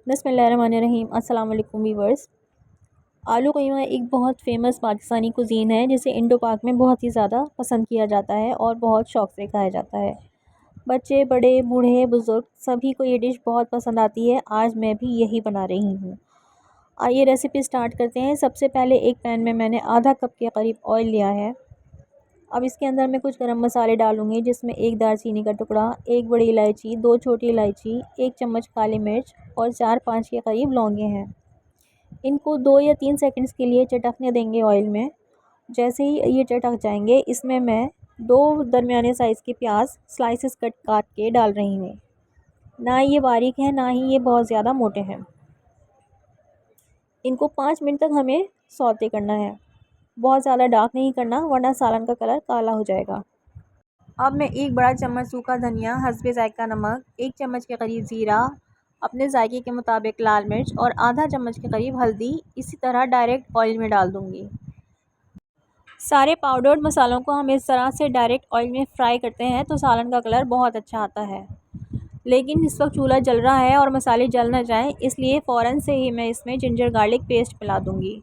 बिस्मिल्लाहिर्रहमानिर्रहीम। अस्सलाम वालेकुम व्यूअर्स। आलू कीमा एक बहुत फ़ेमस पाकिस्तानी कुज़ीन है जिसे इंडो पाक में बहुत ही ज़्यादा पसंद किया जाता है और बहुत शौक़ से खाया जाता है। बच्चे, बड़े, बूढ़े, बुज़ुर्ग सभी को ये डिश बहुत पसंद आती है। आज मैं भी यही बना रही हूँ। आइए रेसिपी स्टार्ट करते हैं। सबसे पहले एक पैन में मैंने आधा कप के करीब ऑयल लिया है। अब इसके अंदर मैं कुछ गरम मसाले डालूँगी, जिसमें एक दालचीनी का टुकड़ा, एक बड़ी इलायची, 2 छोटी इलायची, 1 चम्मच काली मिर्च और 4-5 के करीब लौंगे हैं। इनको 2 या 3 सेकंड्स के लिए चटकने देंगे ऑयल में। जैसे ही ये चटक जाएंगे, इसमें मैं 2 दरमियाने साइज़ के प्याज स्लाइसेस कट काट के डाल रही हूँ। ना ये बारीक है, ना ही ये बहुत ज़्यादा मोटे हैं। इनको 5 मिनट तक हमें सौते करना है। बहुत ज़्यादा डार्क नहीं करना, वरना सालन का कलर काला हो जाएगा। अब मैं 1 बड़ा चम्मच सूखा धनिया, हस्बे ज़ायक़ा नमक, 1 चम्मच के करीब ज़ीरा, अपने जायके के मुताबिक लाल मिर्च और आधा चम्मच के करीब हल्दी इसी तरह डायरेक्ट ऑयल में डाल दूँगी। सारे पाउडर्ड मसालों को हम इस तरह से डायरेक्ट ऑयल में फ्राई करते हैं तो सालन का कलर बहुत अच्छा आता है। लेकिन इस वक्त चूल्हा जल रहा है और मसाले जल ना जाएं, इसलिए फ़ौरन से ही मैं इसमें जिंजर गार्लिक पेस्ट मिला दूँगी।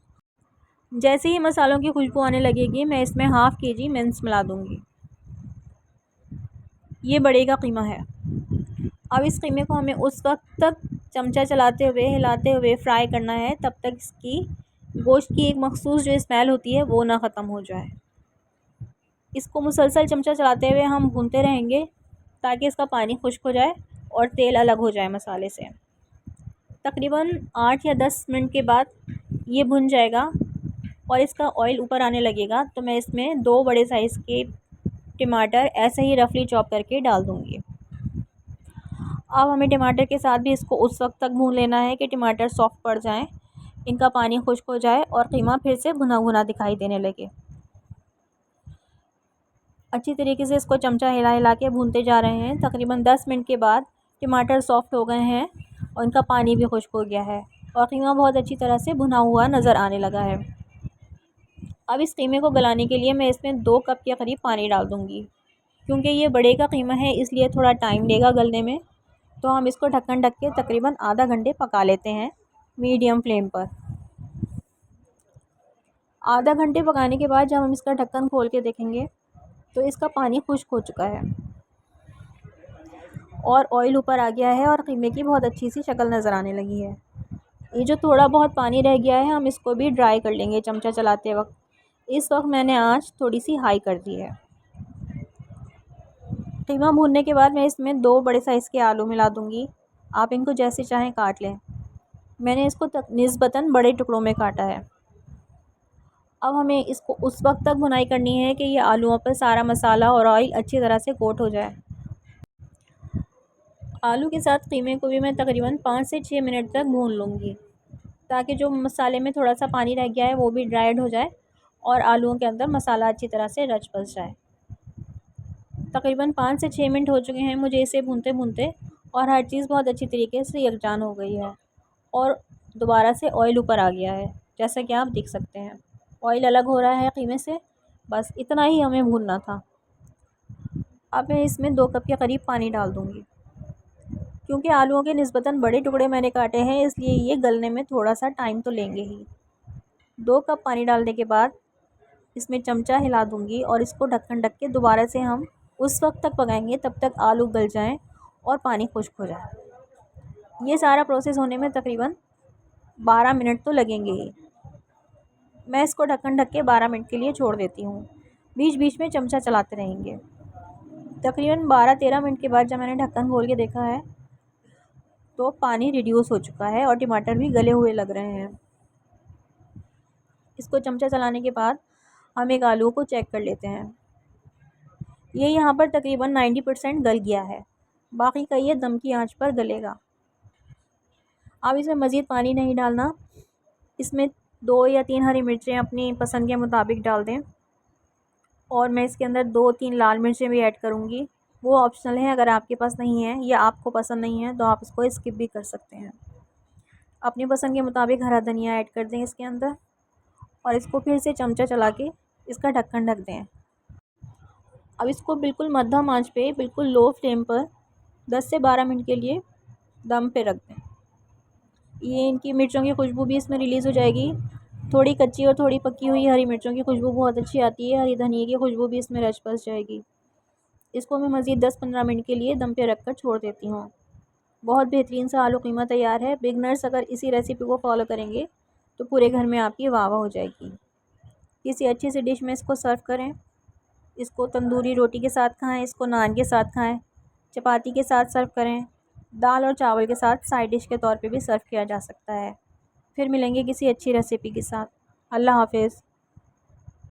जैसे ही मसालों की खुशबू आने लगेगी, मैं इसमें हाफ़ केजी मिर्च मिला दूँगी। ये बड़े का कीमा है। अब इस कीमे को हमें उस वक्त तक चमचा चलाते हुए, हिलाते हुए फ्राई करना है तब तक इसकी गोश्त की एक मखसूस जो स्मेल होती है वो ना ख़त्म हो जाए। इसको मुसलसल चमचा चलाते हुए हम भूनते रहेंगे ताकि इसका पानी खुश्क हो जाए और तेल अलग हो जाए मसाले से। तकरीबन 8 या 10 मिनट के बाद ये भुन जाएगा और इसका ऑयल ऊपर आने लगेगा, तो मैं इसमें 2 बड़े साइज़ के टमाटर ऐसे ही रफली चॉप करके डाल दूँगी। अब हमें टमाटर के साथ भी इसको उस वक्त तक भून लेना है कि टमाटर सॉफ्ट पड़ जाएं, इनका पानी खुश्क हो जाए और कीमा फिर से भुना भुना दिखाई देने लगे। अच्छी तरीके से इसको चमचा हिला हिला के भूनते जा रहे हैं। तकरीबन 10 मिनट के बाद टमाटर सॉफ्ट हो गए हैं और इनका पानी भी खुश्क हो गया है और कीमा बहुत अच्छी तरह से भुना हुआ नज़र आने लगा है। अब इस कीमे को गलाने के लिए मैं इसमें 2 कप के करीब पानी डाल दूँगी। क्योंकि ये बड़े का कीमा है, इसलिए थोड़ा टाइम लेगा गलने में, तो हम इसको ढक्कन ढक के तकरीबन आधा घंटे पका लेते हैं मीडियम फ्लेम पर। आधा घंटे पकाने के बाद जब हम इसका ढक्कन खोल के देखेंगे तो इसका पानी खुश्क हो चुका है और ऑयल ऊपर आ गया है और कीमे की बहुत अच्छी सी शक्ल नज़र आने लगी है। ये जो थोड़ा बहुत पानी रह गया है, हम इसको भी ड्राई कर लेंगे चमचा चलाते वक्त। इस वक्त मैंने आँच थोड़ी सी हाई कर दी है। कीमा भूनने के बाद मैं इसमें 2 बड़े साइज़ के आलू मिला दूँगी। आप इनको जैसे चाहें काट लें। मैंने इसको निस्बतन बड़े टुकड़ों में काटा है। अब हमें इसको उस वक्त तक भुनाई करनी है कि ये आलूओं पर सारा मसाला और ऑयल अच्छी तरह से कोट हो जाए। आलू के साथ कीमे को भी मैं तकरीबन 5 से 6 मिनट तक भून लूँगी ताकि जो मसाले में थोड़ा सा पानी रह गया है वो भी ड्राइड हो जाए और आलूओं के अंदर मसाला अच्छी तरह से रच बस जाए। तकरीबन 5 से 6 मिनट हो चुके हैं मुझे इसे भूनते भूनते और हर चीज़ बहुत अच्छी तरीके से यकजान हो गई है और दोबारा से ऑयल ऊपर आ गया है, जैसा कि आप देख सकते हैं। ऑयल अलग हो रहा है कीमे से, बस इतना ही हमें भूनना था। अब मैं इसमें 2 कप के करीब पानी डाल दूँगी। क्योंकि आलूओं के निस्बतन बड़े टुकड़े मैंने काटे हैं, इसलिए ये गलने में थोड़ा सा टाइम तो लेंगे ही। 2 कप पानी डालने के बाद इसमें चमचा हिला दूँगी और इसको ढक्कन ढक के दोबारा से हम उस वक्त तक पकाएंगे तब तक आलू गल जाएं और पानी खुश्क हो जाए। ये सारा प्रोसेस होने में तकरीबन 12 मिनट तो लगेंगे ही। मैं इसको ढक्कन ढक के 12 मिनट के लिए छोड़ देती हूँ। बीच बीच में चमचा चलाते रहेंगे। तकरीबन 12-13 मिनट के बाद जब मैंने ढक्कन खोल के देखा है तो पानी रिड्यूस हो चुका है और टमाटर भी गले हुए लग रहे हैं। इसको चमचा चलाने के बाद हम एक आलू को चेक कर लेते हैं। ये यहाँ पर तकरीबन 90% गल गया है, बाकी का ये दम की आंच पर गलेगा। अब इसमें मज़ीद पानी नहीं डालना। इसमें 2 या 3 हरी मिर्चें अपनी पसंद के मुताबिक डाल दें और मैं इसके अंदर 2-3 लाल मिर्चें भी ऐड करूँगी। वो ऑप्शनल है, अगर आपके पास नहीं है या आपको पसंद नहीं है तो आप इसको स्किप भी कर सकते हैं। अपनी पसंद के मुताबिक हरा धनिया ऐड कर दें इसके अंदर और इसको फिर से चमचा चला के इसका ढक्कन ढक दें। अब इसको बिल्कुल मध्यम आंच पे, बिल्कुल लो फ्लेम पर 10 से 12 मिनट के लिए दम पे रख दें। ये इनकी मिर्चों की खुशबू भी इसमें रिलीज़ हो जाएगी। थोड़ी कच्ची और थोड़ी पकी हुई हरी मिर्चों की खुशबू बहुत अच्छी आती है। हरी धनिया की खुशबू भी इसमें रच बस जाएगी। इसको मैं मज़ीद 10-15 मिनट के लिए दम पे रख कर छोड़ देती हूँ। बहुत बेहतरीन सा आलू कीमा तैयार है। बिगनर्स अगर इसी रेसिपी को फॉलो करेंगे तो पूरे घर में आपकी वाह वाह हो जाएगी। किसी अच्छी सी डिश में इसको सर्व करें। इसको तंदूरी रोटी के साथ खाएं, इसको नान के साथ खाएं, चपाती के साथ सर्व करें, दाल और चावल के साथ साइड डिश के तौर पे भी सर्व किया जा सकता है। फिर मिलेंगे किसी अच्छी रेसिपी के साथ। अल्लाह हाफ़िज़।